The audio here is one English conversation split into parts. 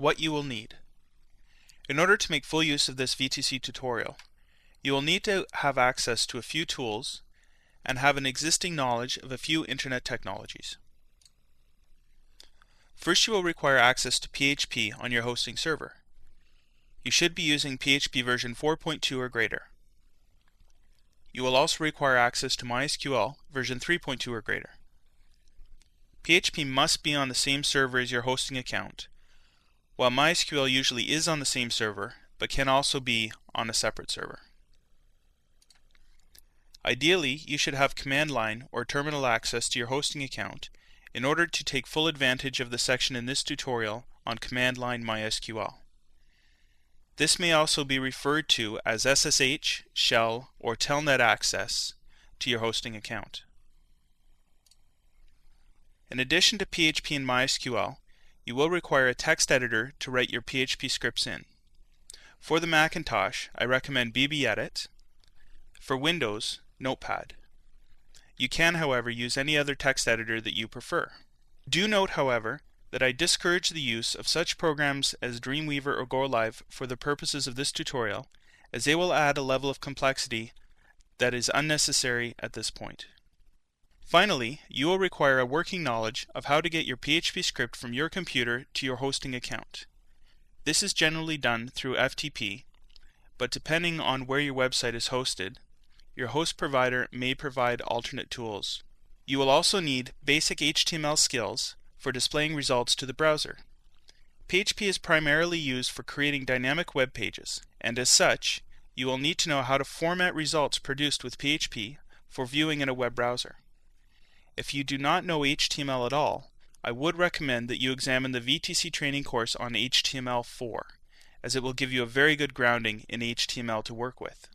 What you will need. In order to make full use of this VTC tutorial, you will need to have access to a few tools and have an existing knowledge of a few internet technologies. First, you will require access to PHP on your hosting server. You should be using PHP version 4.2 or greater. You will also require access to MySQL version 3.2 or greater. PHP must be on the same server as your hosting account, while MySQL usually is on the same server, but can also be on a separate server. Ideally, you should have command line or terminal access to your hosting account in order to take full advantage of the section in this tutorial on command line MySQL. This may also be referred to as SSH, shell, or telnet access to your hosting account. In addition to PHP and MySQL, you will require a text editor to write your PHP scripts in. For the Macintosh, I recommend BBEdit. For Windows, Notepad. You can, however, use any other text editor that you prefer. Do note, however, that I discourage the use of such programs as Dreamweaver or GoLive for the purposes of this tutorial, as they will add a level of complexity that is unnecessary at this point. Finally, you will require a working knowledge of how to get your PHP script from your computer to your hosting account. This is generally done through FTP, but depending on where your website is hosted, your host provider may provide alternate tools. You will also need basic HTML skills for displaying results to the browser. PHP is primarily used for creating dynamic web pages, and as such, you will need to know how to format results produced with PHP for viewing in a web browser. If you do not know HTML at all, I would recommend that you examine the VTC training course on HTML4, as it will give you a very good grounding in HTML to work with.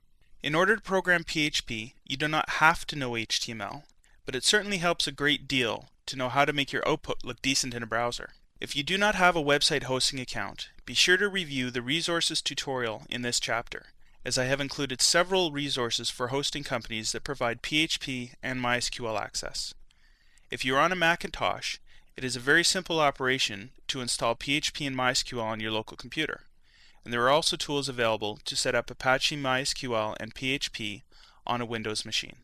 In order to program PHP, you do not have to know HTML, but it certainly helps a great deal to know how to make your output look decent in a browser. If you do not have a website hosting account, be sure to review the resources tutorial in this chapter, as I have included several resources for hosting companies that provide PHP and MySQL access. If you are on a Macintosh, it is a very simple operation to install PHP and MySQL on your local computer, and there are also tools available to set up Apache MySQL and PHP on a Windows machine.